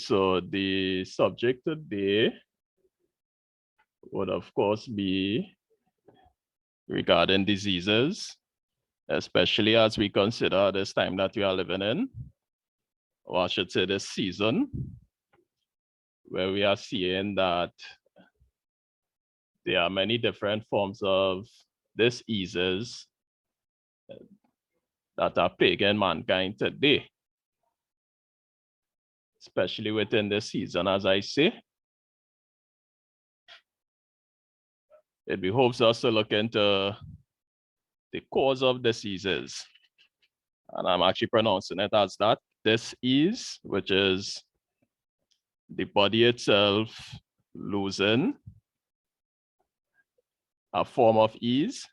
So the subject today would of course be regarding diseases, especially as we consider this time that we are living in, or I should say this season, where we are seeing that there are many different forms of diseases that are plaguing mankind today, especially within this season, as I say. It behoves us to look into the cause of diseases. And I'm actually pronouncing it as that. Dis-ease, which is the body itself losing a form of ease.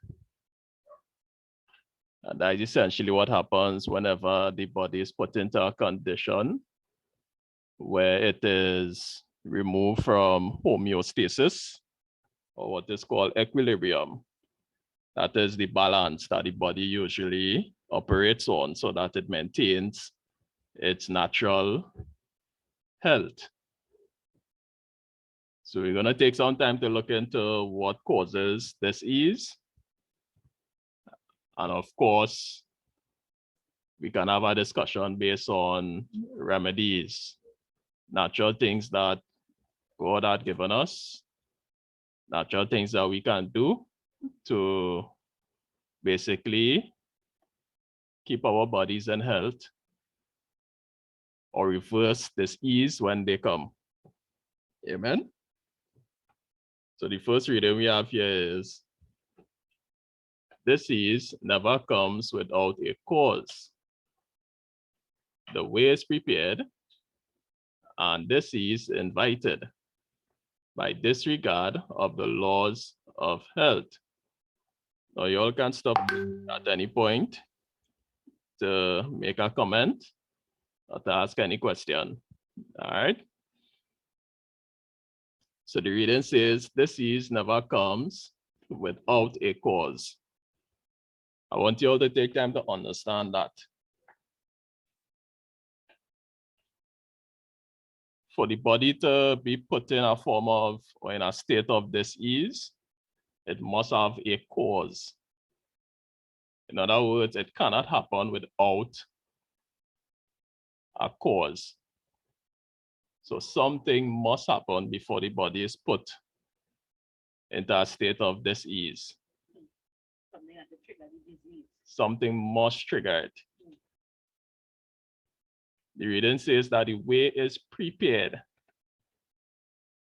And that is essentially what happens whenever the body is put into a condition where it is removed from homeostasis, or what is called equilibrium. That is the balance that the body usually operates on so that it maintains its natural health. So we're going to take some time to look into what causes dis-ease. And of course, we can have a discussion based on remedies, natural things that God had given us, natural things that we can do to basically keep our bodies in health or reverse dis-ease when they come. Amen. So the first reading we have here is, dis-ease never comes without a cause. The way is prepared and dis-ease invited by disregard of the laws of health. Now you all can stop at any point to make a comment or to ask any question. All right. So the reading says, dis-ease never comes without a cause. I want you all to take time to understand that. For the body to be put in a form of, or in a state of dis-ease, it must have a cause. In other words, it cannot happen without a cause. So something must happen before the body is put into a state of dis-ease. Something must trigger it. The reading says that the way is prepared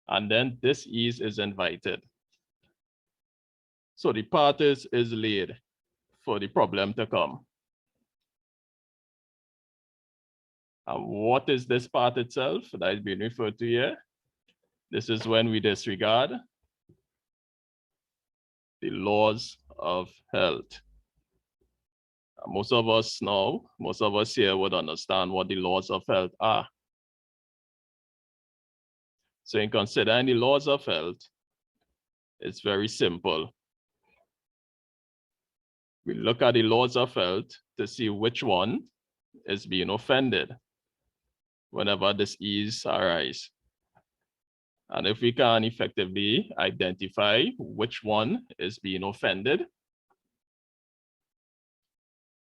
and then dis-ease is invited. So the path is laid for the problem to come. And what is this path itself that is being referred to here? This is when we disregard the laws of health. Most of us know, most of us here would understand what the laws of health are. So in considering the laws of health, it's very simple. We look at the laws of health to see which one is being offended whenever dis-ease arises. And if we can effectively identify which one is being offended,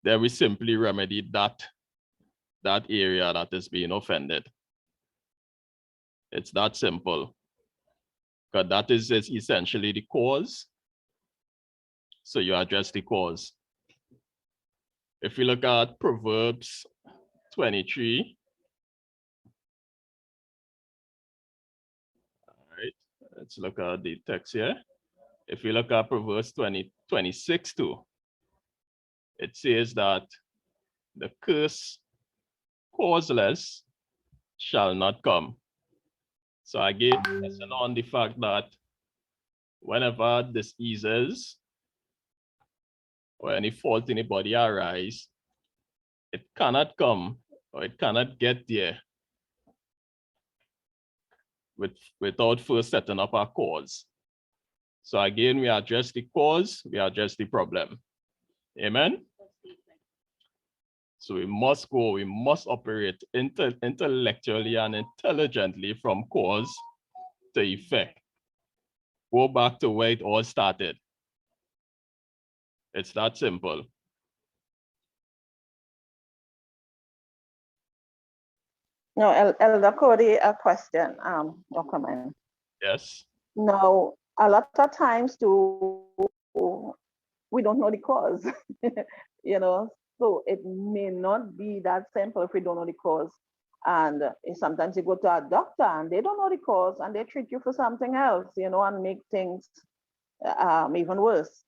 then we simply remedy that area that is being offended. It's that simple, because that is essentially the cause. So you address the cause. If we look at Proverbs 23, all right, let's look at the text here. If we look at Proverbs 26 too, it says that the curse causeless shall not come. So again, lesson on the fact that whenever diseases or any fault in the body arise, it cannot come or it cannot get there without first setting up a cause. So again, we address the cause, we address the problem. Amen? So we must operate intellectually and intelligently from cause to effect. Go back to where it all started. It's that simple. No, Elder Cody, a question, or comment. Yes. Now, a lot of times too, we don't know the cause, you know, so it may not be that simple if we don't know the cause. And sometimes you go to a doctor and they don't know the cause and they treat you for something else, you know, and make things even worse.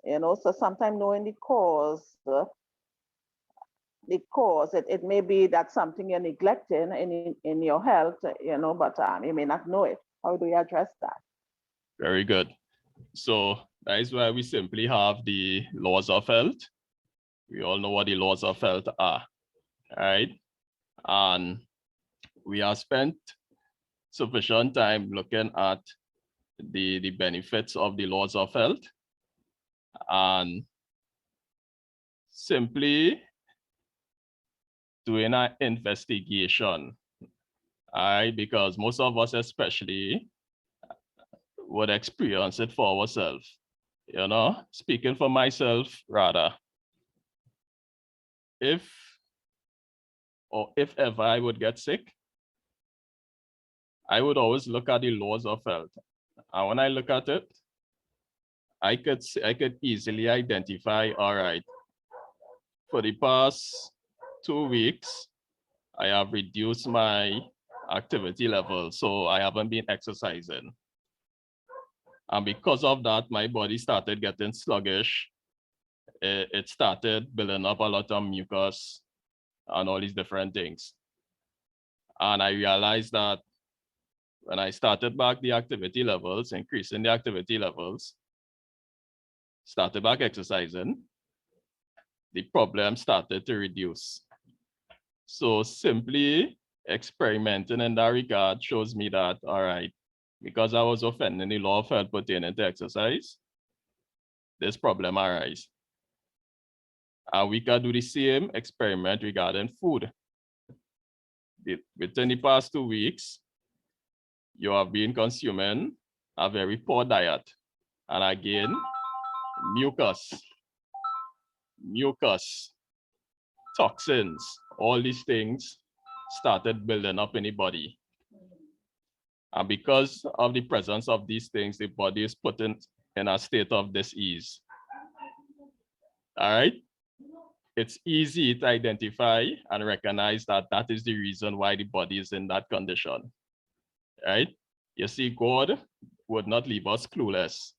You know, so sometimes knowing the cause, it may be that something you're neglecting in your health, you know, but you may not know it. How do you address that? Very good. So that is why we simply have the laws of health. We all know what the laws of health are, right? And we have spent sufficient time looking at the benefits of the laws of health, and simply doing an investigation, right? Because most of us especially would experience it for ourselves. You know, speaking for myself rather, if ever I would get sick, I would always look at the laws of health. And when I look at it, I could easily identify, all right, for the past 2 weeks, I have reduced my activity level, so I haven't been exercising. And because of that, my body started getting sluggish. It started building up a lot of mucus and all these different things. And I realized that when I started back the activity levels, increasing the activity levels, started back exercising, the problem started to reduce. So simply experimenting in that regard shows me that, all right, because I was offending the law of health pertaining to exercise, this problem arise. And we can do the same experiment regarding food. Within the past 2 weeks, you have been consuming a very poor diet. And again, mucus, toxins, all these things started building up in the body. And because of the presence of these things, the body is put in a state of dis-ease. All right? It's easy to identify and recognize that that is the reason why the body is in that condition. Right? You see, God would not leave us clueless.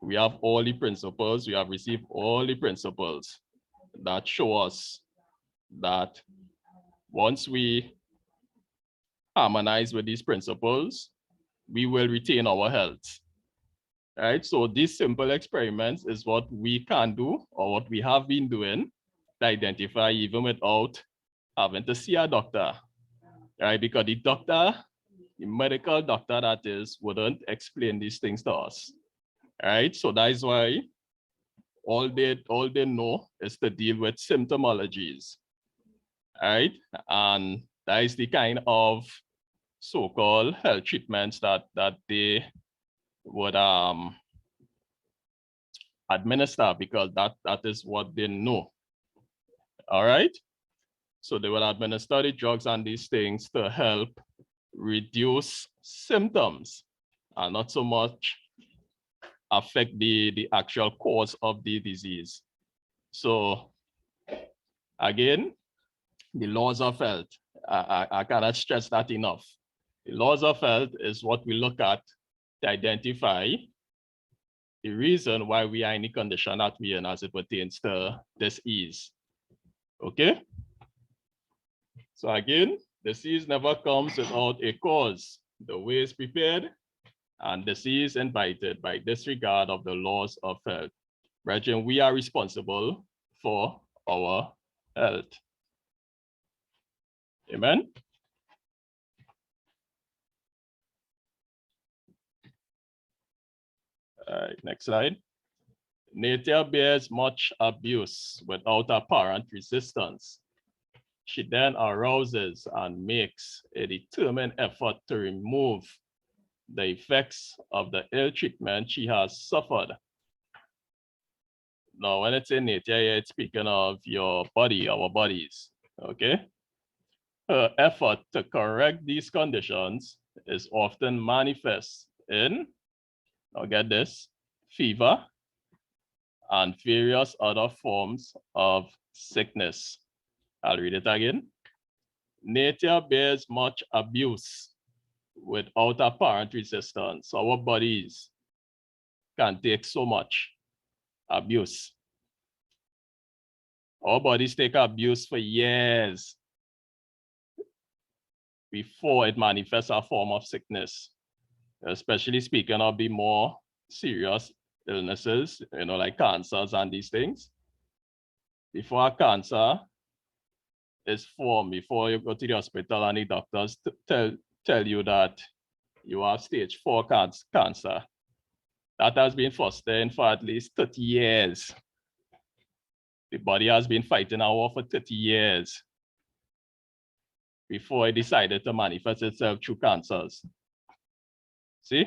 We have all the principles, we have received all the principles that show us that once we harmonize with these principles, we will retain our health. Right? So these simple experiments is what we can do, or what we have been doing, to identify even without having to see a doctor. Right? Because the doctor, the medical doctor that is, wouldn't explain these things to us. Right? So that is why all they know is to deal with symptomologies. Right? And that is the kind of so-called health treatments that they would administer, because that is what they know. All right. So they will administer the drugs and these things to help reduce symptoms and not so much affect the actual cause of the disease. So again, the laws of health, I cannot stress that enough. The laws of health is what we look at to identify the reason why we are in the condition that we are in as it pertains to dis-ease. Okay? So again, disease never comes without a cause. The way is prepared and disease invited by disregard of the laws of health. Brethren, we are responsible for our health. Amen? All right, next slide. Nature bears much abuse without apparent resistance. She then arouses and makes a determined effort to remove the effects of the ill treatment she has suffered. Now, when it's in nature, it's speaking of your body, our bodies, okay? Her effort to correct these conditions is often manifest in, now get this, fever and various other forms of sickness. I'll read it again. Nature bears much abuse without apparent resistance. Our bodies can take so much abuse. Our bodies take abuse for years before it manifests a form of sickness, especially speaking of the more serious illnesses, like cancers and these things. Before a cancer is formed, before you go to the hospital and the doctors tell you that you have stage 4 cancer, that has been fostering for at least 30 years. The body has been fighting a war for 30 years before it decided to manifest itself through cancers. See?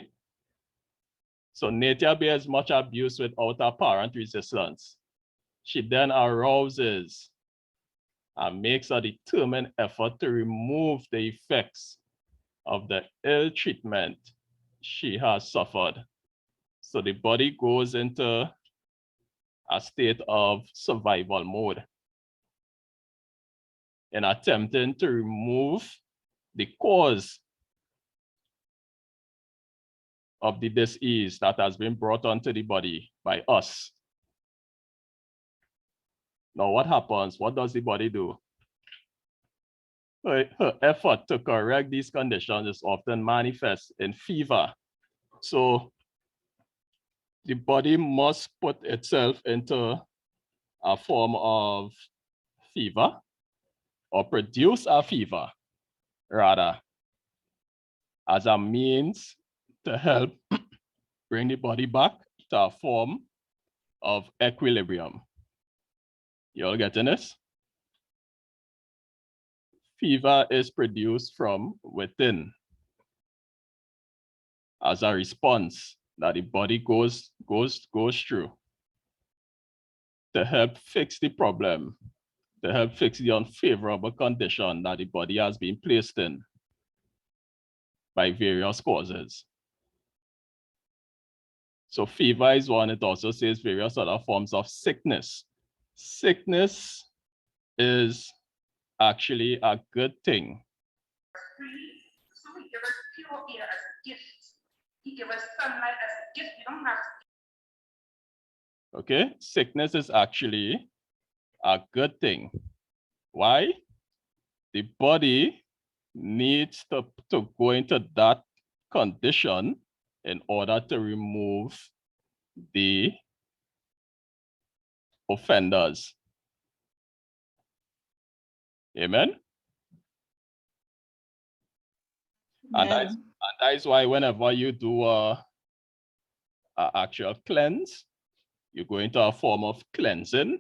So nature bears much abuse without apparent resistance. She then arouses and makes a determined effort to remove the effects of the ill treatment she has suffered. So the body goes into a state of survival mode in attempting to remove the cause of the disease that has been brought onto the body by us. Now, what happens? What does the body do? Her effort to correct these conditions is often manifest in fever. So the body must put itself into a form of fever, or produce a fever, rather, as a means to help bring the body back to a form of equilibrium. You all getting this? Fever is produced from within as a response that the body goes through to help fix the problem, to help fix the unfavorable condition that the body has been placed in by various causes. So fever is one. It also says various other forms of sickness. Sickness is actually a good thing. So we give us pure air as a gift. He gave us sunlight as a gift. You don't have to. Okay, sickness is actually a good thing. Why? The body needs to go into that condition in order to remove the offenders. Amen? And that is why whenever you do a actual cleanse, you go into a form of cleansing,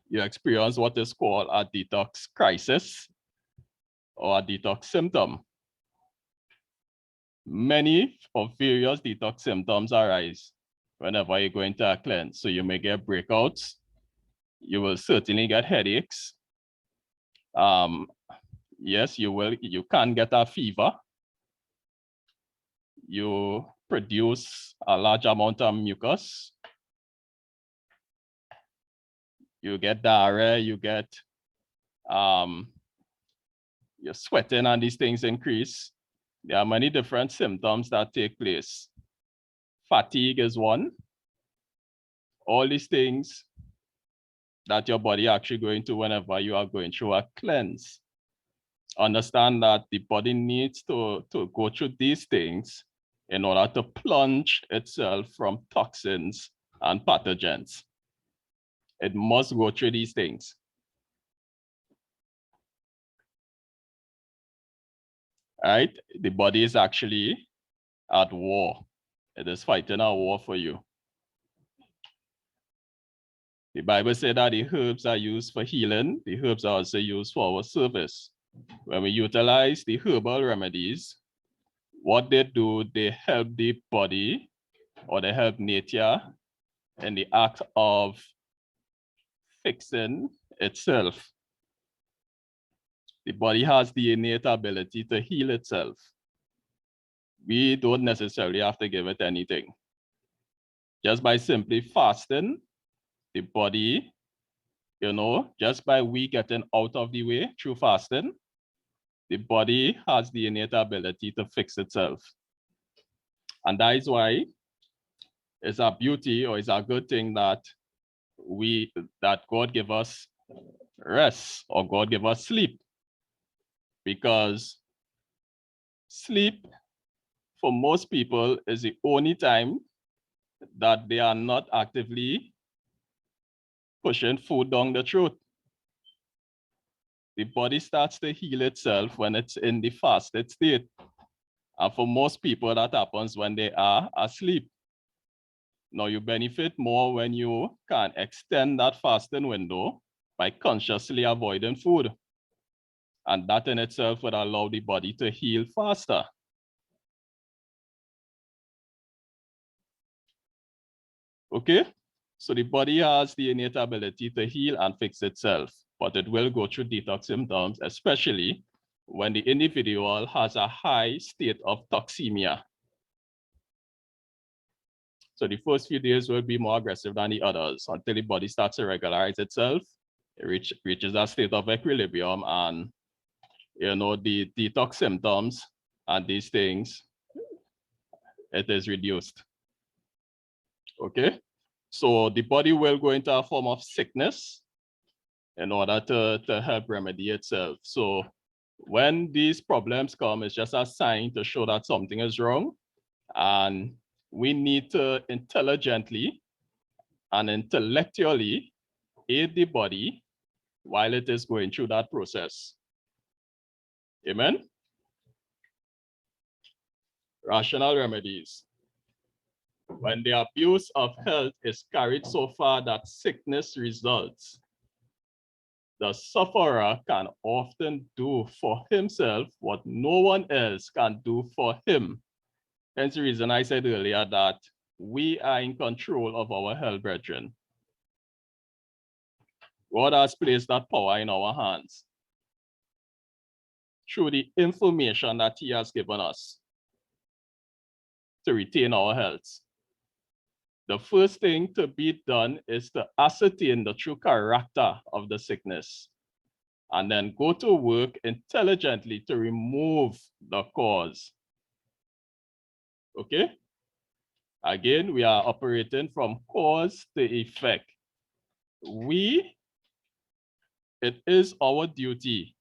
you experience what is called a detox crisis or a detox symptom. Many of various detox symptoms arise whenever you go into a cleanse. So you may get breakouts, you will certainly get headaches. Yes, you can get a fever. You produce a large amount of mucus. You get diarrhea, you get your sweating and these things increase. There are many different symptoms that take place. Fatigue is one. All these things that your body actually going to whenever you are going through a cleanse. Understand that the body needs to go through these things in order to plunge itself from toxins and pathogens. It must go through these things. Right? The body is actually at war. It is fighting a war for you. The Bible said that the herbs are used for healing. The herbs are also used for our service. When we utilize the herbal remedies, what they do, they help the body or they help nature in the act of fixing itself. The body has the innate ability to heal itself. We don't necessarily have to give it anything. Just by simply fasting, the body, just by we getting out of the way through fasting, the body has the innate ability to fix itself. And that is why it's a beauty or it's a good thing that God give us rest or God give us sleep. Because sleep for most people is the only time that they are not actively pushing food down the throat. The body starts to heal itself when it's in the fasted state. And for most people, that happens when they are asleep. Now, you benefit more when you can extend that fasting window by consciously avoiding food. And that in itself would allow the body to heal faster. Okay? So the body has the innate ability to heal and fix itself, but it will go through detox symptoms, especially when the individual has a high state of toxemia. So the first few days will be more aggressive than the others until the body starts to regularize itself. It reaches that state of equilibrium, and the detox symptoms and these things, it is reduced. Okay? So the body will go into a form of sickness in order to help remedy itself. So when these problems come, it's just a sign to show that something is wrong. And we need to intelligently and intellectually aid the body while it is going through that process. Amen? Rational remedies. When the abuse of health is carried so far that sickness results, the sufferer can often do for himself what no one else can do for him. Hence the reason I said earlier that we are in control of our health, brethren. God has placed that power in our hands through the information that he has given us to retain our health. The first thing to be done is to ascertain the true character of the sickness and then go to work intelligently to remove the cause. Okay? Again, we are operating from cause to effect. It is our duty.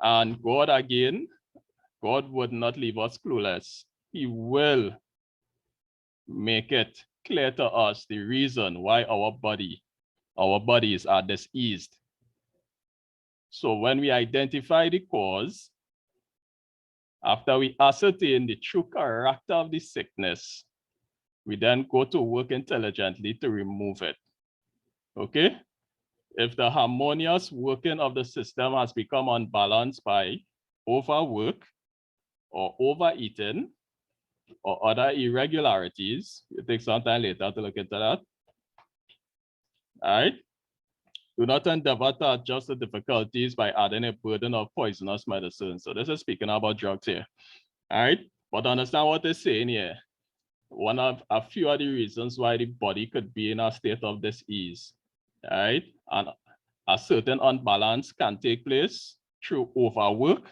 And God, again, God would not leave us clueless. He will make it clear to us the reason why our bodies are diseased. So when we identify the cause, after we ascertain the true character of the sickness, we then go to work intelligently to remove it. Okay? If the harmonious working of the system has become unbalanced by overwork or overeating or other irregularities, it takes some time later to look into that. All right? Do not endeavor to adjust the difficulties by adding a burden of poisonous medicine. So this is speaking about drugs here. All right? But understand what they're saying here. One of a few of the reasons why the body could be in a state of disease. All right? And a certain unbalance can take place through overwork.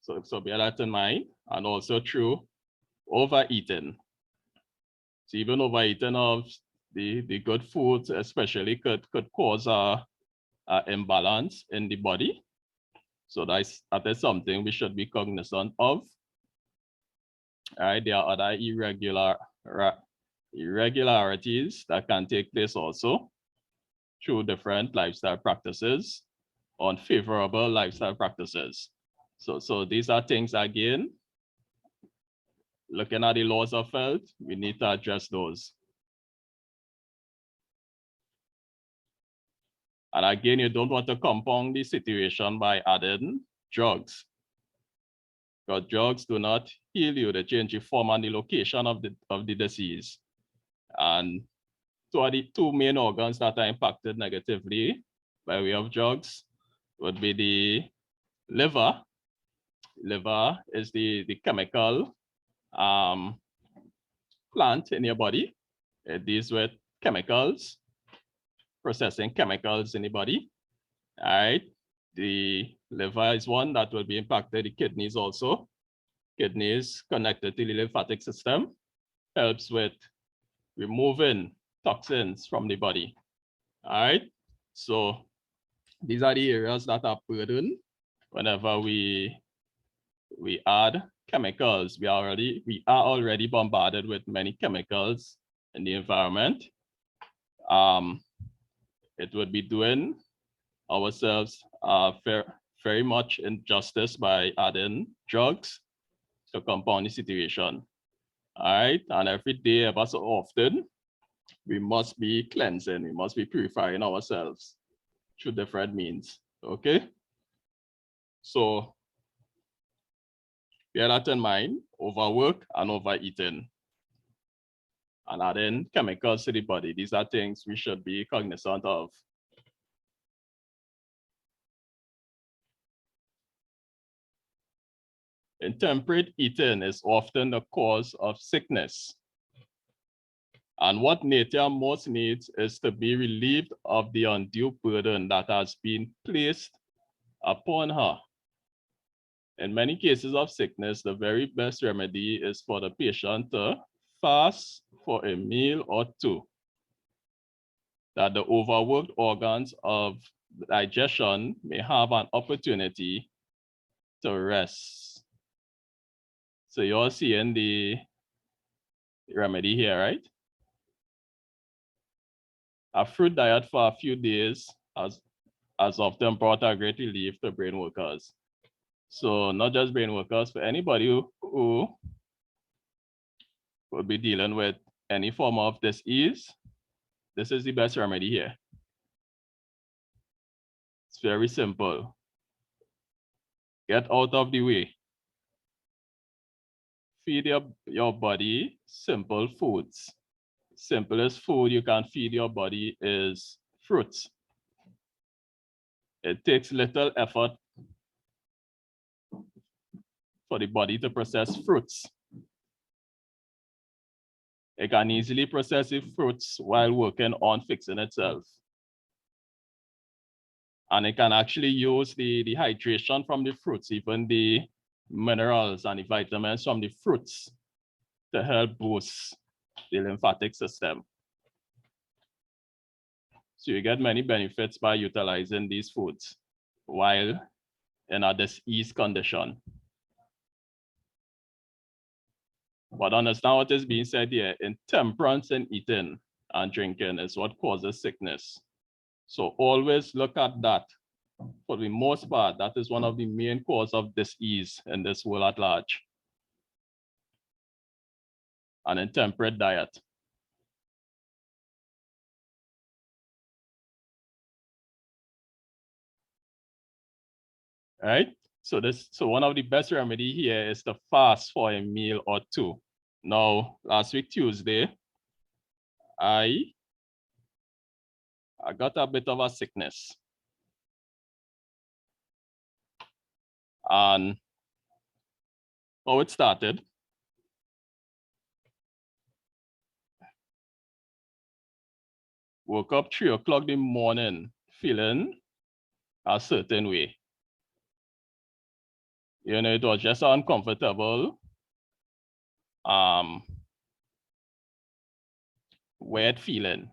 So bear that in mind. And also through overeating. So even overeating of the good foods especially could cause a imbalance in the body. So that is something we should be cognizant of. All right, there are other irregularities that can take place also through different lifestyle practices, unfavorable lifestyle practices. So these are things, again, looking at the laws of health, we need to address those. And again, you don't want to compound the situation by adding drugs. Because drugs do not heal you, they change the form and the location of the disease. And two of the two main organs that are impacted negatively by way of drugs would be the liver. Liver is the chemical plant in your body. It deals with chemicals, processing chemicals in the body. All right. The liver is one that will be impacted. The kidneys also. Kidneys connected to the lymphatic system, helps with removing toxins from the body. All right. So these are the areas that are burdened whenever we add chemicals. We are already bombarded with many chemicals in the environment. It would be doing ourselves very much injustice by adding drugs to compound the situation. All right, and every day, ever so often, we must be cleansing, we must be purifying ourselves through different means. Okay, so bear that in mind: overwork and overeating, and adding chemicals to the body. These are things we should be cognizant of. Intemperate eating is often the cause of sickness. And what nature most needs is to be relieved of the undue burden that has been placed upon her. In many cases of sickness, the very best remedy is for the patient to fast for a meal or two, that the overworked organs of digestion may have an opportunity to rest. So you're seeing the remedy here, right? A fruit diet for a few days has often brought a great relief to brain workers. So not just brain workers, but anybody who will be dealing with any form of disease, this is the best remedy here. It's very simple. Get out of the way. Feed your body simple foods. Simplest food you can feed your body is fruits. It takes little effort for the body to process fruits. It can easily process the fruits while working on fixing itself. And it can actually use the hydration from the fruits, even the minerals and the vitamins from the fruits, to help boost the lymphatic system. So you get many benefits by utilizing these foods while in a disease condition. But understand what is being said here: intemperance in eating and drinking is what causes sickness. So always look at that. For the most part, that is one of the main causes of disease in this world at large. An intemperate diet. All right. So one of the best remedy here is to fast for a meal or two. Now, last week Tuesday, I got a bit of a sickness. And how it started, woke up 3 o'clock in the morning feeling a certain way. You know, it was just uncomfortable, weird feeling.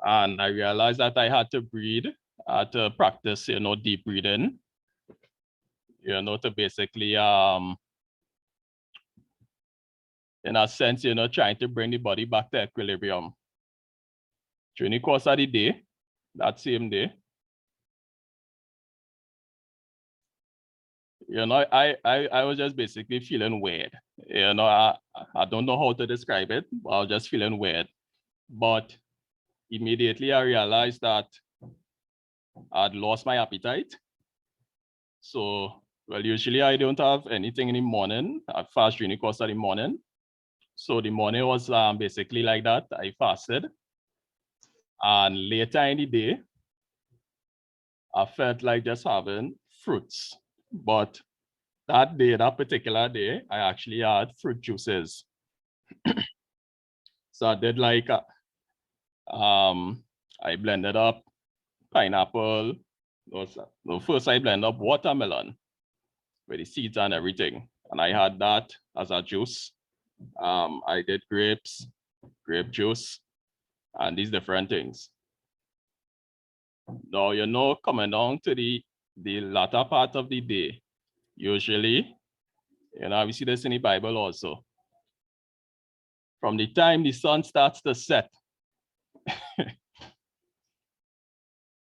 And I realized that I had to breathe, I had to practice, deep breathing, to basically, in a sense, trying to bring the body back to equilibrium. During the course of the day, that same day, I was just basically feeling weird. I don't know how to describe it, but I was just feeling weird. But immediately I realized that I'd lost my appetite. So, well, usually I don't have anything in the morning. I fast during the course of the morning. So the morning was basically like that. I fasted. And later in the day, I felt like just having fruits. But that day, that particular day, I actually had fruit juices. So I did like, I blended up pineapple. No, first I blended up watermelon with the seeds and everything. And I had that as a juice. I did grapes, grape juice, and these different things. Now, coming down to the latter part of the day, usually, we see this in the Bible also. From the time the sun starts to set,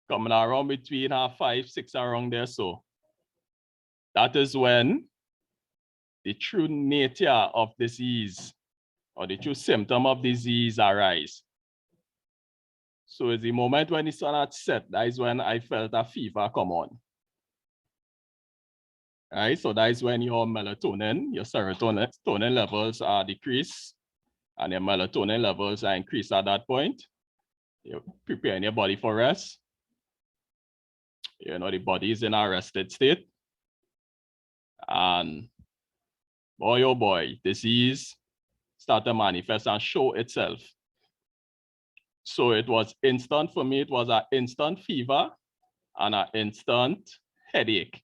coming around between 5, 6 around there, so that is when the true nature of disease or the true symptom of disease arise. So it's the moment when the sun had set, that is when I felt a fever come on. Right, so that is when your melatonin, your serotonin levels are decreased, and your melatonin levels are increased at that point. You're preparing your body for rest. The body is in a rested state. And boy, oh boy, disease started to manifest and show itself. So it was instant for me. It was an instant fever and an instant headache,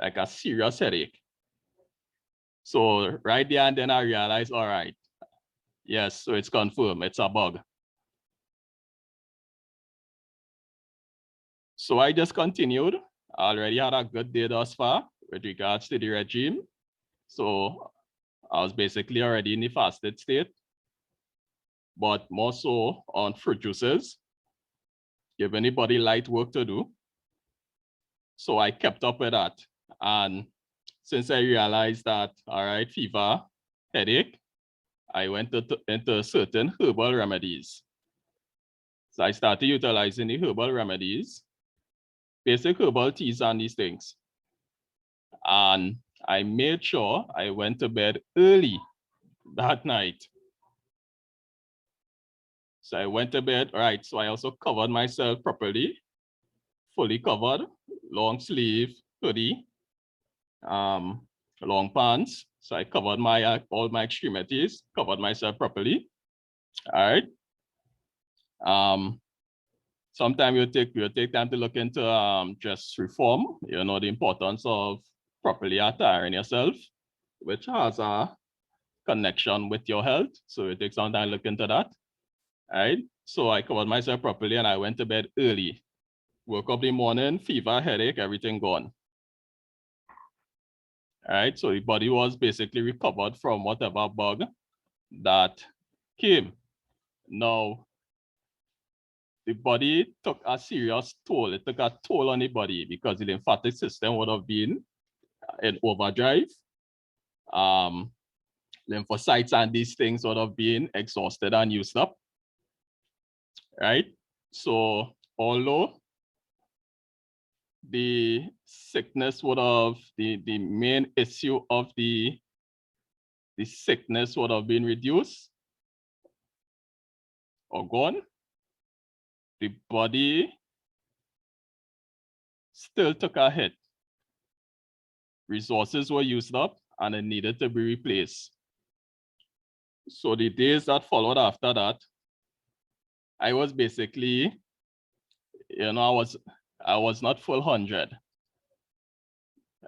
like a serious headache. So right there and then I realized, all right, yes, so it's confirmed, it's a bug. So I just continued. I already had a good day thus far with regards to the regime. So I was basically already in the fasted state, but more so on fruit juices, give anybody light work to do. So I kept up with that. And since I realized that, all right, fever, headache, I went into certain herbal remedies. So I started utilizing the herbal remedies, basic herbal teas and these things. And I made sure I went to bed early that night. So I went to bed, right, so I also covered myself properly, fully covered, long sleeve, hoodie, long pants. So I covered all my extremities, covered myself properly. All right. Sometimes you take time to look into dress reform, the importance of properly attiring yourself, which has a connection with your health. So it takes some time to look into that. All right. So I covered myself properly and I went to bed early. Woke up in the morning, fever, headache, everything gone. All right. So the body was basically recovered from whatever bug that came. Now, the body took a serious toll. It took a toll on the body because the lymphatic system would have been in overdrive. Lymphocytes and these things would have been exhausted and used up. Right? So although the sickness would have, the main issue of the sickness would have been reduced or gone, the body still took a hit. Resources were used up and it needed to be replaced. So the days that followed after that, I was basically, I was not full 100.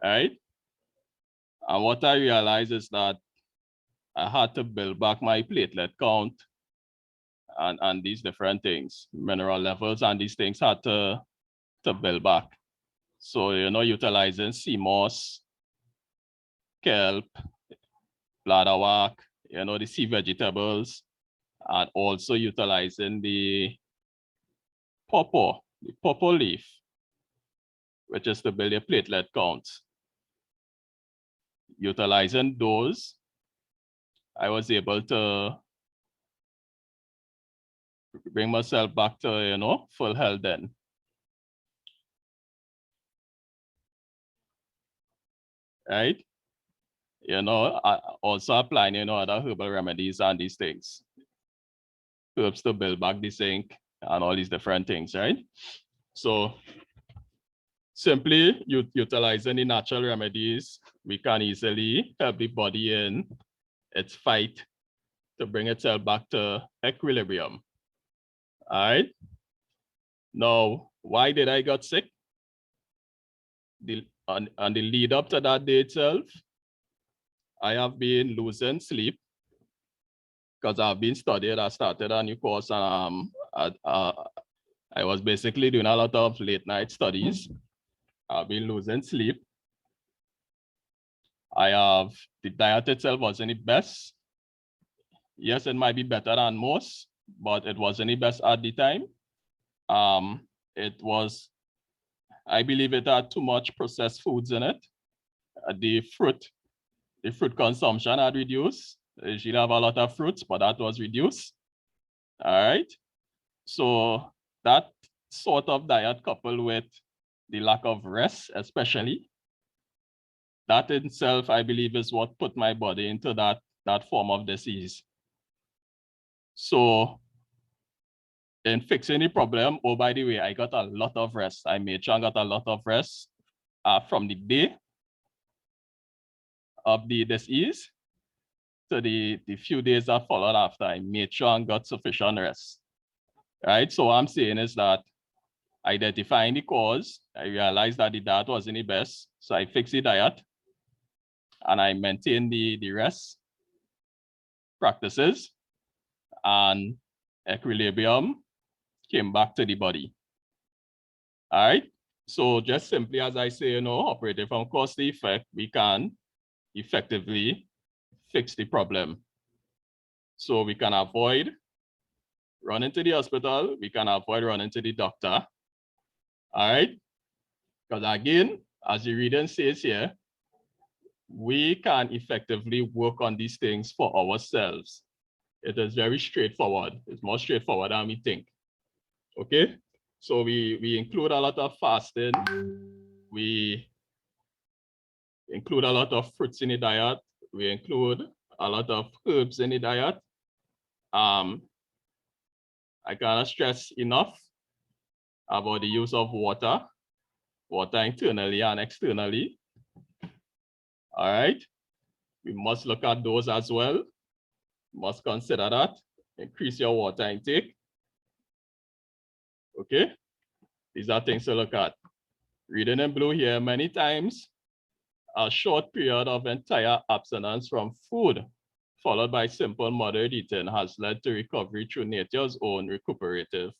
Right? And what I realized is that I had to build back my platelet count and these different things, mineral levels and these things had to build back. So, utilizing sea moss, kelp, bladderwrack, the sea vegetables, and also utilizing the pawpaw leaf, which is to build your platelet count. Utilizing those, I was able to bring myself back to, full health then. right? You know, also applying, you know, other herbal remedies and these things. Herbs to build back the zinc and all these different things, right? So simply utilizing the natural remedies, we can easily help the body in its fight to bring itself back to equilibrium. All right. Now, why did I got sick? On the lead up to that day itself, I have been losing sleep because I've been studying. I started a new course and I was basically doing a lot of late night studies. I've been losing sleep. The diet itself wasn't the best. Yes, it might be better than most, but it wasn't the best at the time. I believe it had too much processed foods in it. The fruit consumption had reduced. You should have a lot of fruits, but that was reduced. All right. So that sort of diet coupled with the lack of rest, especially, that in itself, I believe, is what put my body into that form of disease. So in fixing the problem, oh, by the way, I got a lot of rest. I made sure I got a lot of rest from the day of the disease to the few days that followed after. I made sure I got sufficient rest. Right? So what I'm saying is that identifying the cause, I realized that the diet wasn't the best. So I fixed the diet and I maintained the rest practices, and equilibrium came back to the body. All right. So just simply as I say, you know, operating from cause to effect, we can effectively fix the problem. So we can avoid running to the hospital. We can avoid running to the doctor. All right. Because again, as the reading says here, we can effectively work on these things for ourselves. It is very straightforward. It's more straightforward than we think. Okay. So we include a lot of fasting. We include a lot of fruits in the diet. We include a lot of herbs in the diet. I cannot stress enough about the use of water internally and externally. All right. We must look at those as well. Must consider that. Increase your water intake. Okay. These are things to look at. Reading in blue here, many times a short period of entire abstinence from food followed by simple moderate eating has led to recovery through nature's own recuperative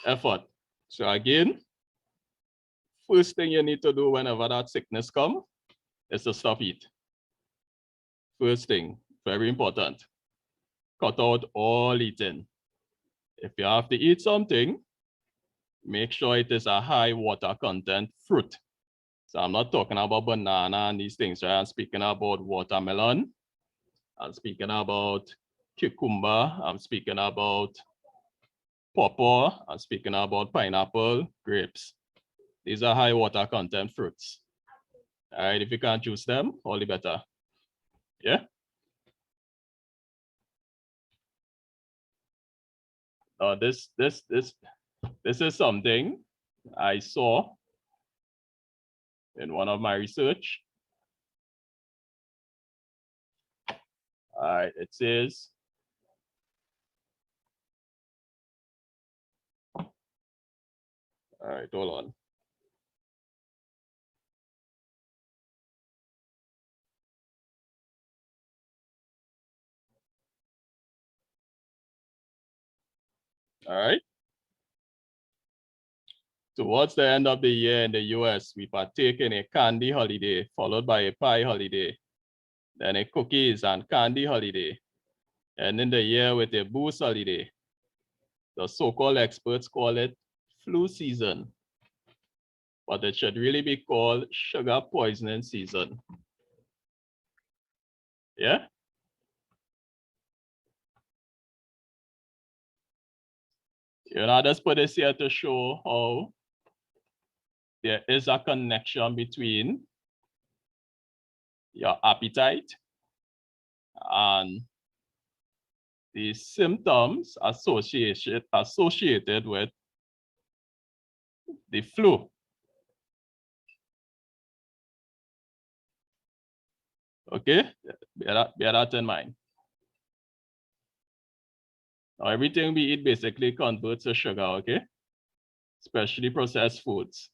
effort. So again, first thing you need to do whenever that sickness comes is to stop eat. First thing, very important. Cut out all eating. If you have to eat something, make sure it is a high water content fruit. So I'm not talking about banana and these things, right? I'm speaking about watermelon. I'm speaking about cucumber. I'm speaking about pawpaw. I'm speaking about pineapple, grapes. These are high water content fruits. All right, if you can't choose them, all the better. Yeah. This is something I saw in one of my research. All right, it says, all right, hold on. All right. Towards the end of the year in the US, we partake in a candy holiday, followed by a pie holiday, then a cookies and candy holiday, and in the year with a booze holiday. The so-called experts call it flu season, but it should really be called sugar poisoning season. Yeah. You know, I just put this here to show how there is a connection between your appetite, and the symptoms associated with the flu. Okay, bear that in mind. Now, everything we eat basically converts to sugar, okay? Especially processed foods.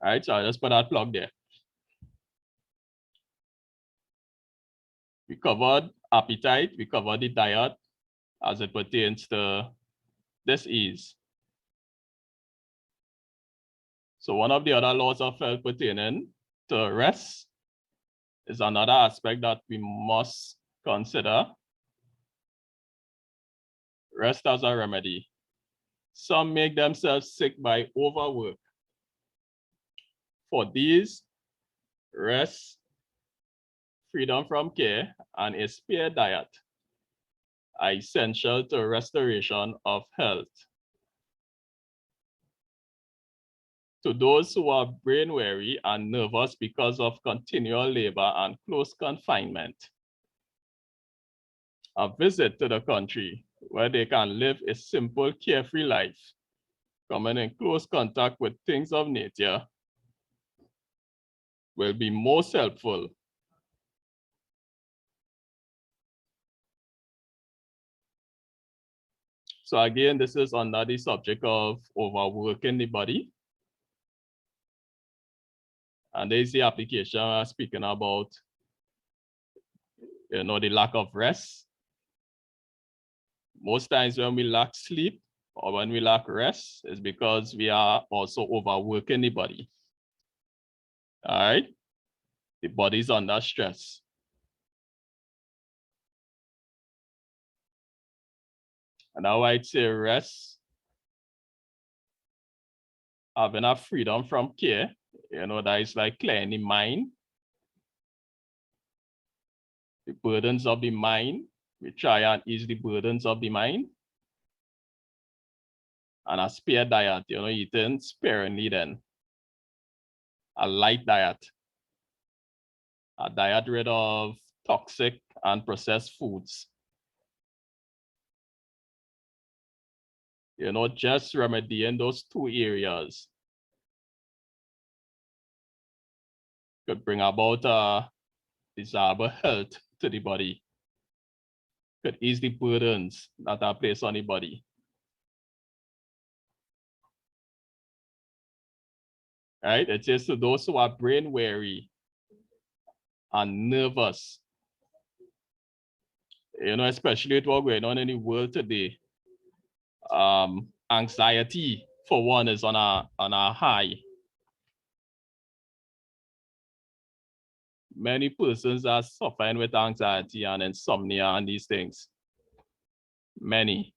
All right, so I just put that plug there. We covered appetite, we covered the diet as it pertains to disease. So one of the other laws of health pertaining to rest is another aspect that we must consider. Rest as a remedy. Some make themselves sick by overwork. For these, rest, freedom from care, and a spare diet are essential to restoration of health. To those who are brain weary and nervous because of continual labor and close confinement, a visit to the country where they can live a simple, carefree life, coming in close contact with things of nature, will be most helpful. So again, this is under the subject of overworking the body. And there's the application speaking about, the lack of rest. Most times when we lack sleep or when we lack rest, is because we are also overworking the body. All right, the body's under stress. And now I'd say rest, having a freedom from care, that is like clearing the mind, the burdens of the mind. We try and ease the burdens of the mind. And a spare diet, eating sparingly then. A light diet. A diet rid of toxic and processed foods. Just remedying those two areas could bring about desirable health to the body. Could ease the burdens that are placed on the body. Right? It says to those who are brain weary and nervous, especially with what's going on in the world today. Anxiety, for one, is on a high. Many persons are suffering with anxiety and insomnia and these things. Many.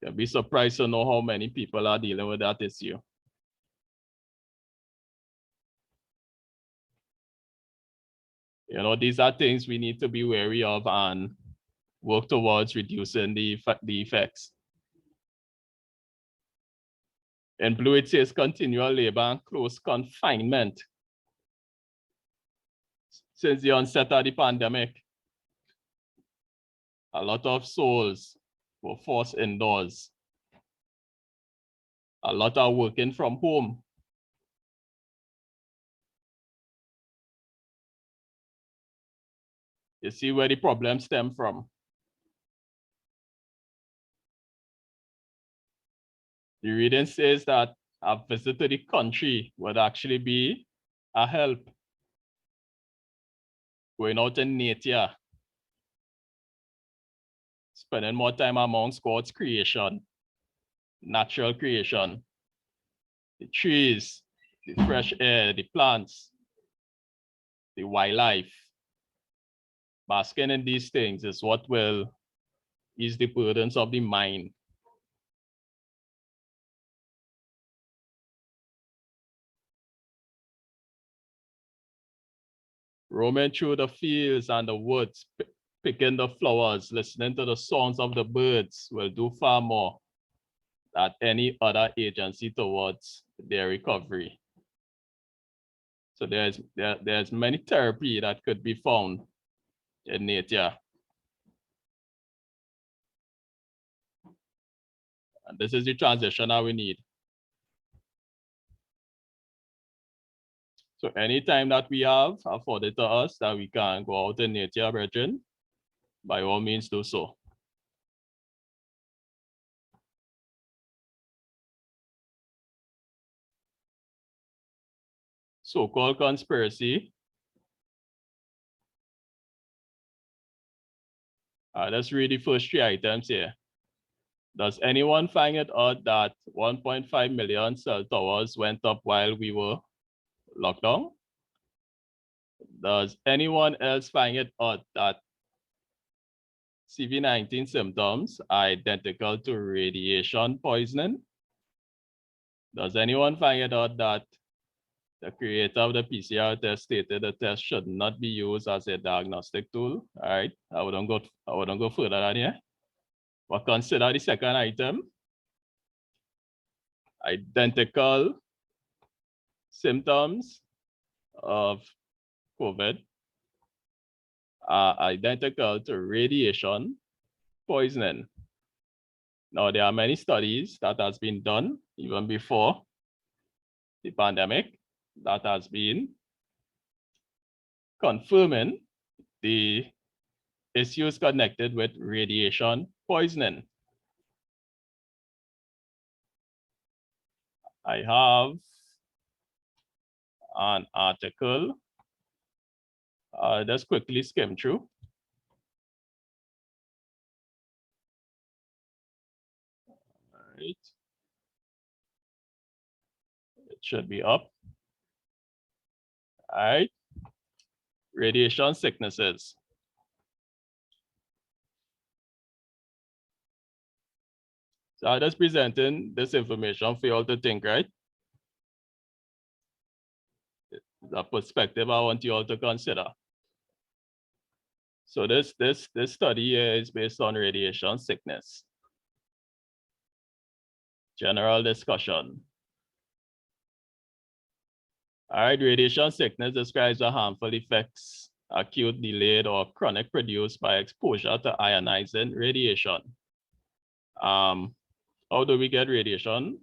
You'll be surprised to know how many people are dealing with that issue. These are things we need to be wary of and work towards reducing the effects. In blue, it says continual labor and close confinement. Since the onset of the pandemic, a lot of souls were forced indoors. A lot are working from home. You see where the problems stem from. The reading says that a visit to the country would actually be a help. Going out in nature. Spending more time amongst God's creation. Natural creation. The trees, the fresh air, the plants, the wildlife. Basking in these things is what will ease the burdens of the mind. Roaming through the fields and the woods, picking the flowers, listening to the songs of the birds will do far more that any other agency towards their recovery. So there's many therapy that could be found in nature. And this is the transition that we need. So anytime that we have afforded to us that we can go out in nature, brethren, by all means do so. So-called conspiracy. Let's read the first 3 items here. Does anyone find it odd that 1.5 million cell towers went up while we were locked down? Does anyone else find it odd that CV-19 symptoms are identical to radiation poisoning? Does anyone find it odd that the creator of the PCR test stated the test should not be used as a diagnostic tool? All right, I wouldn't go further than here. But consider the second item. Identical symptoms of COVID are identical to radiation poisoning. Now, there are many studies that has been done even before the pandemic that has been confirming the issues connected with radiation poisoning. I have an article. Just quickly skim through. All right. It should be up. All right. Radiation sicknesses. So I'm just presenting this information for you all to think, right? The perspective I want you all to consider. So this study here is based on radiation sickness. General discussion. All right, radiation sickness describes the harmful effects, acute, delayed, or chronic produced by exposure to ionizing radiation. How do we get radiation?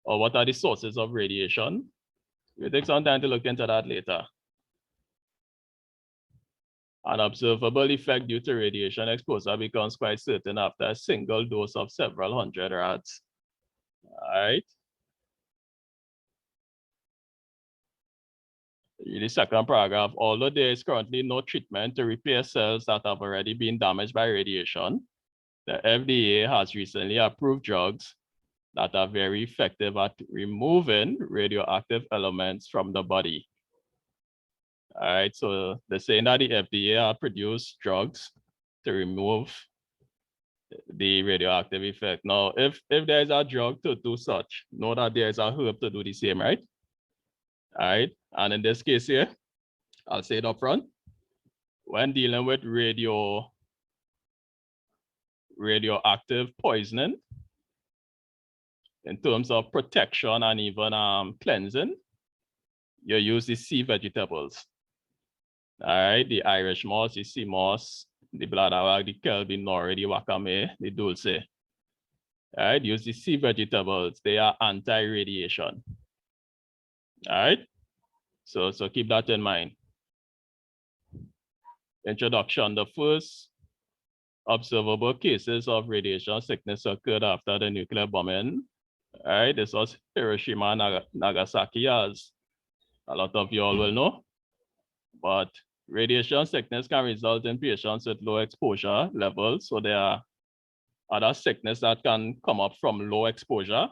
Or what are the sources of radiation? We'll take some time to look into that later. An observable effect due to radiation exposure becomes quite certain after a single dose of several hundred rads. All right. In the second paragraph, although there is currently no treatment to repair cells that have already been damaged by radiation, the FDA has recently approved drugs that are very effective at removing radioactive elements from the body. All right, so they're saying that the FDA have produced drugs to remove the radioactive effect. Now, if there's a drug to do such, know that there's a herb to do the same, right? All right, and in this case here, I'll say it up front. When dealing with radioactive poisoning, in terms of protection and even cleansing, you use the sea vegetables. All right, the Irish moss, the sea moss, the bladderwrack, the kelvin nori, the wakame, the dulce. All right, use the sea vegetables. They are anti-radiation. All right, so keep that in mind. Introduction. The first observable cases of radiation sickness occurred after the nuclear bombing. All right, this was Hiroshima and Nagasaki, as a lot of you all will know. But radiation sickness can result in patients with low exposure levels. So there are other sickness that can come up from low exposure,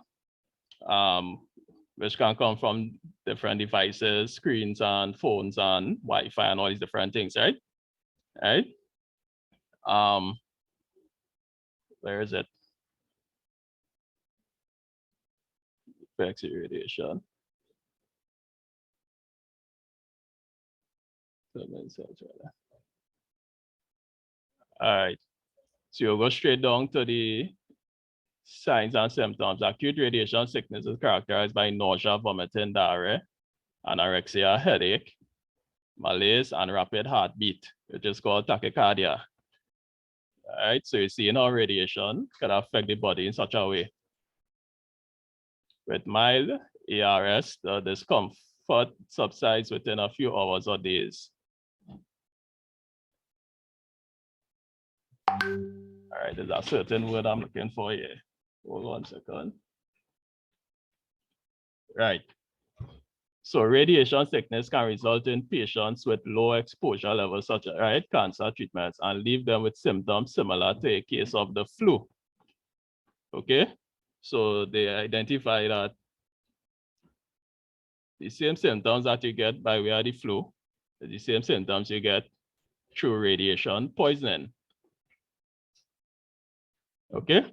which can come from different devices, screens and phones and Wi-Fi and all these different things, right? Right? Where is it? Effects of radiation. All right. So you'll go straight down to the signs and symptoms. Acute radiation sickness is characterized by nausea, vomiting, diarrhea, anorexia, headache, malaise, and rapid heartbeat, which is called tachycardia. All right, so you see how radiation can affect the body in such a way. With mild ARS, the discomfort subsides within a few hours or days. All right, there's a certain word I'm looking for here. Hold on a second. Right. So radiation sickness can result in patients with low exposure levels, such as cancer treatments, and leave them with symptoms similar to a case of the flu. Okay, so they identify that the same symptoms that you get by way of the flu, the same symptoms you get through radiation poisoning. Okay,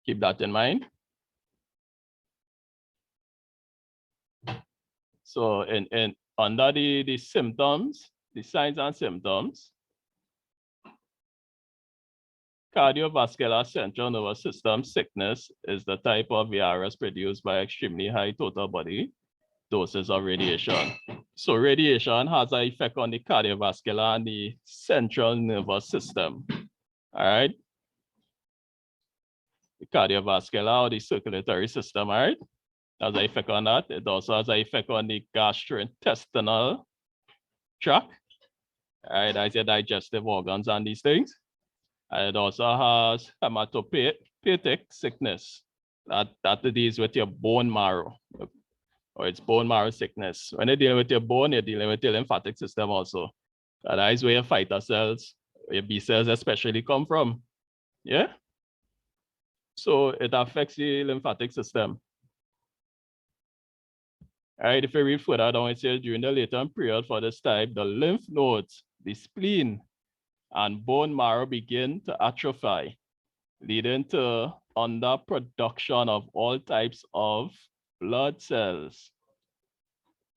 keep that in mind. So under the symptoms, the signs and symptoms, cardiovascular central nervous system sickness is the type of VRS produced by extremely high total body doses of radiation. So radiation has an effect on the cardiovascular and the central nervous system. All right. The cardiovascular or the circulatory system, all right, has an effect on that. It also has an effect on the gastrointestinal tract, all right, that's your digestive organs and these things. And it also has hematopoietic sickness that deals with your bone marrow, or it's bone marrow sickness. When you're dealing with your bone, you're dealing with your lymphatic system also. That is where your fighter cells, your B cells especially come from. Yeah. So it affects the lymphatic system. All right, if you read further down, it says during the latent period for this type, the lymph nodes, the spleen, and bone marrow begin to atrophy, leading to underproduction of all types of blood cells.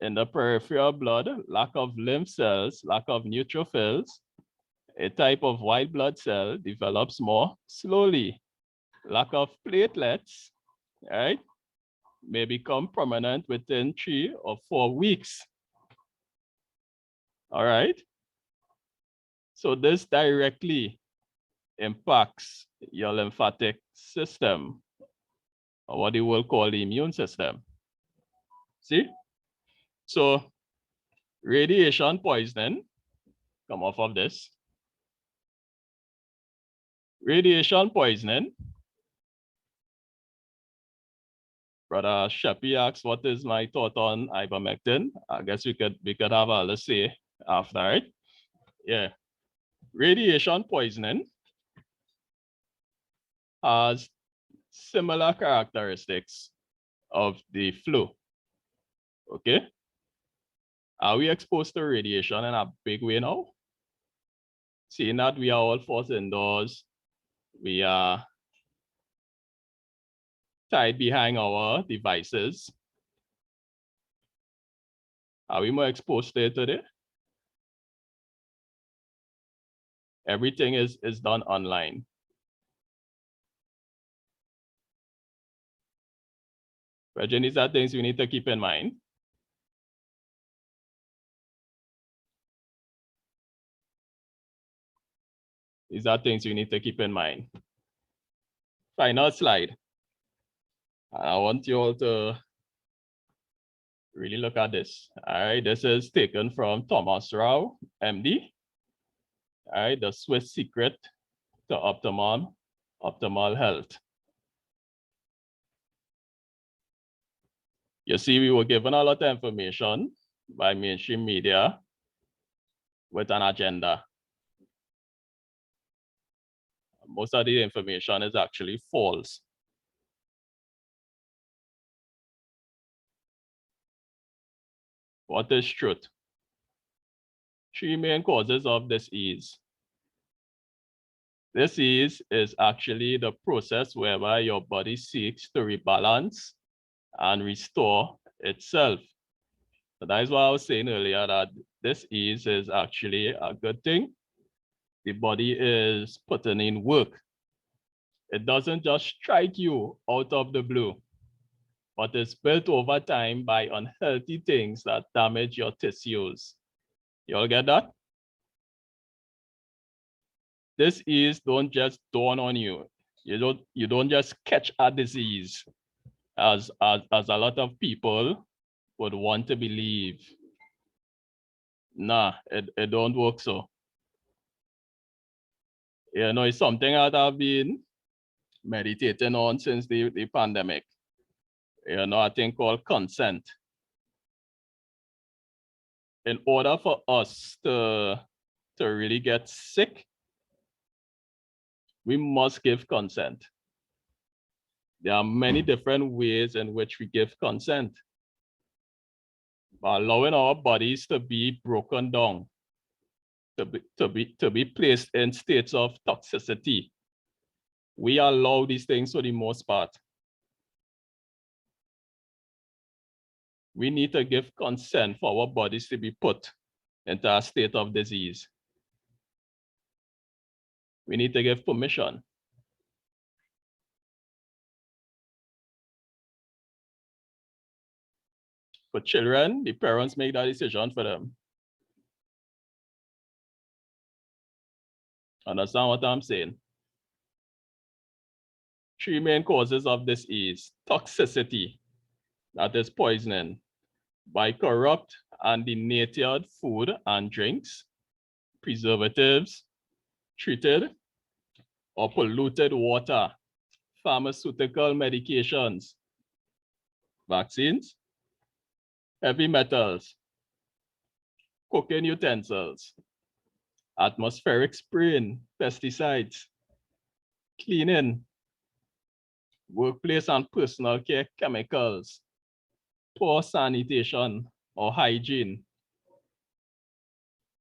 In the peripheral blood, lack of lymph cells, lack of neutrophils, a type of white blood cell develops more slowly. Lack of platelets, right, may become prominent within 3 or 4 weeks. All right. So this directly impacts your lymphatic system, or what you will call the immune system. See? So radiation poisoning, come off of this. Radiation poisoning. Brother Sheppy asks, what is my thought on ivermectin? I guess we could have a let's say after, right? Yeah. Radiation poisoning has similar characteristics of the flu. Okay. Are we exposed to radiation in a big way now? Seeing that we are all forced indoors, we are tied behind our devices. Are we more exposed to it today? Everything is done online. Virgin, these are things we need to keep in mind. These are things you need to keep in mind. Final slide. I want you all to really look at this. All right, this is taken from Thomas Rau, MD. All right, the Swiss secret to optimal health. You see, we were given a lot of information by mainstream media with an agenda. Most of the information is actually false. What is truth? 3 main causes of disease. Disease is actually the process whereby your body seeks to rebalance and restore itself. So that is why I was saying earlier that disease is actually a good thing. The body is putting in work. It doesn't just strike you out of the blue, but it's built over time by unhealthy things that damage your tissues. You all get that? This is don't just dawn on you. You don't just catch a disease as a lot of people would want to believe. Nah, it don't work so. You know, it's something that I've been meditating on since the pandemic. You know, a thing called consent. In order for us to really get sick, we must give consent. There are many different ways in which we give consent. By allowing our bodies to be broken down, to be placed in states of toxicity. We allow these things for the most part. We need to give consent for our bodies to be put into a state of disease. We need to give permission. For children, the parents make that decision for them. Understand what I'm saying? 3 main causes of this is toxicity, that is poisoning, by corrupt and denatured food and drinks, preservatives, treated or polluted water, pharmaceutical medications, vaccines, heavy metals, cooking utensils, atmospheric spraying, pesticides, cleaning, workplace and personal care chemicals, poor sanitation or hygiene,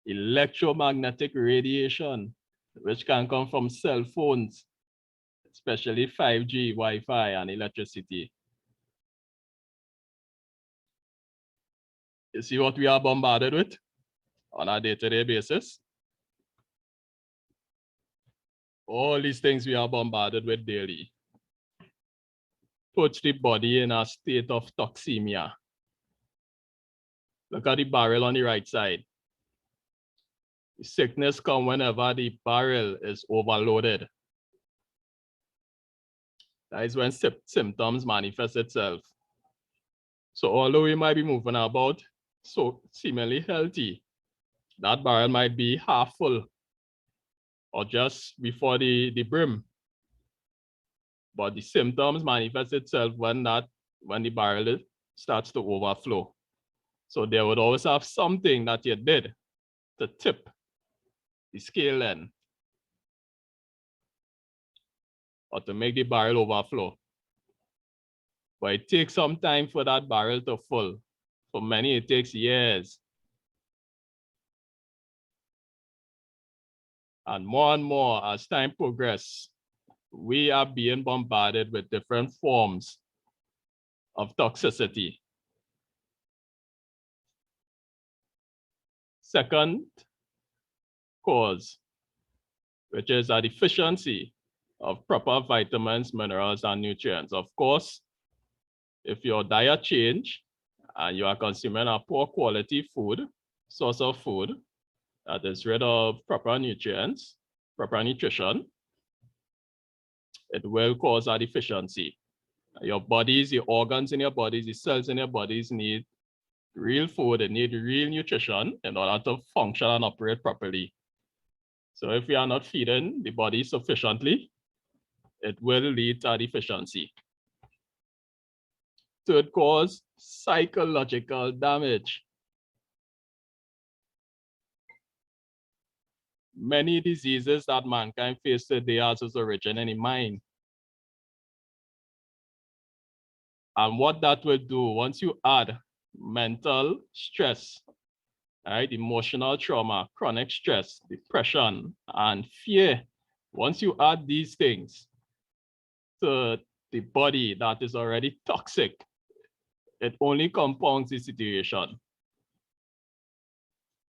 electromagnetic radiation, which can come from cell phones, especially 5G, Wi-Fi, and electricity. You see what we are bombarded with on a day-to-day basis? All these things we are bombarded with daily puts the body in a state of toxemia. Look at the barrel on the right side. The sickness comes whenever the barrel is overloaded. That is when symptoms manifest itself. So although we might be moving about so seemingly healthy, that barrel might be half full or just before the brim. But the symptoms manifest itself when the barrel starts to overflow. So there would always have something that you did to tip the scale then, or to make the barrel overflow. But it takes some time for that barrel to full. For many, it takes years. And more as time progresses, we are being bombarded with different forms of toxicity. Second cause, which is a deficiency of proper vitamins, minerals, and nutrients. Of course, if your diet change and you are consuming a poor quality food, source of food that is rid of proper nutrients, proper nutrition, it will cause a deficiency. Your bodies, the organs in your bodies, the cells in your bodies need real food, they need real nutrition in order to function and operate properly. So if we are not feeding the body sufficiently, it will lead to a deficiency. Third cause, psychological damage. Many diseases that mankind face today has its origin in the mind. And what that will do, once you add mental stress, right, emotional trauma, chronic stress, depression, and fear, once you add these things to the body that is already toxic, it only compounds the situation.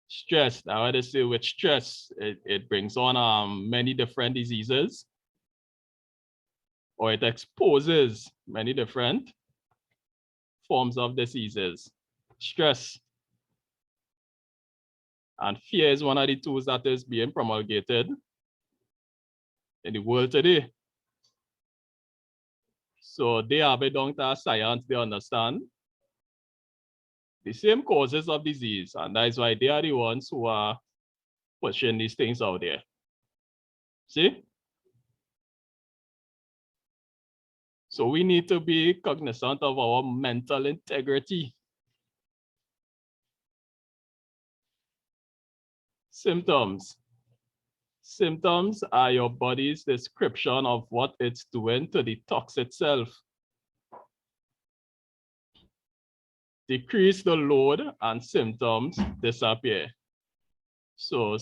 Stress, I would say with stress, it brings on many different diseases. or it exposes many different forms of diseases. Stress and fear is one of the tools that is being promulgated in the world today. So they have it down to science, they understand the same causes of disease, and that is why they are the ones who are pushing these things out there. See? So we need to be cognizant of our mental integrity. Symptoms. Symptoms are your body's description of what it's doing to detox itself. Decrease the load and symptoms disappear. So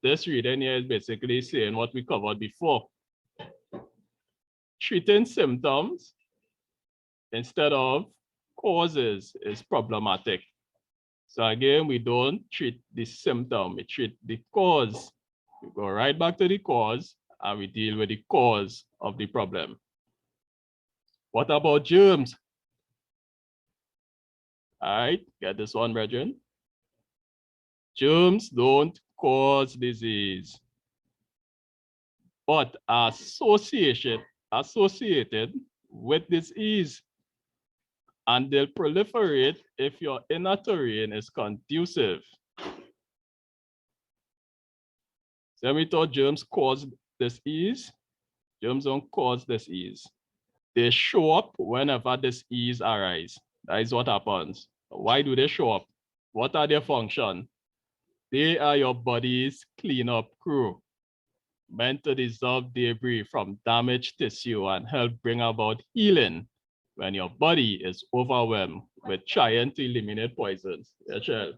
this reading here is basically saying what we covered before. Treating symptoms instead of causes is problematic. So again, we don't treat the symptom, we treat the cause. We go right back to the cause and we deal with the cause of the problem. What about germs? All right, get this one, brethren. Germs don't cause disease, but are associated with disease, and they'll proliferate if your inner terrain is conducive. So we thought germs cause disease. Germs don't cause disease. They show up whenever disease arises. That is what happens. Why do they show up? What are their functions? They are your body's cleanup crew, meant to dissolve debris from damaged tissue and help bring about healing when your body is overwhelmed with trying to eliminate poisons. Yeah, Cheryl.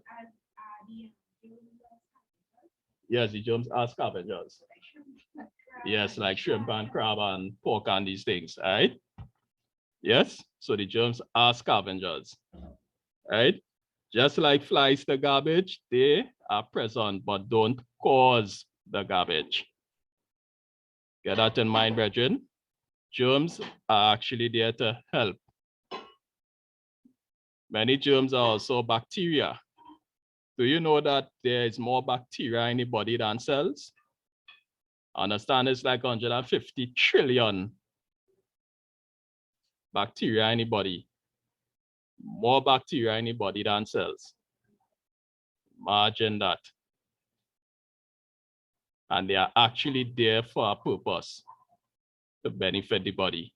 Yes, the germs are scavengers. Yes, like shrimp and crab and pork and these things, right? Yes, so the germs are scavengers, right? Just like flies the garbage, they are present but don't cause the garbage. Get that in mind, brethren. Germs are actually there to help. Many germs are also bacteria. Do you know that there is more bacteria in the body than cells? Understand it's like 150 trillion bacteria in the body. More bacteria in the body than cells. Imagine that. And they are actually there for a purpose, to benefit the body.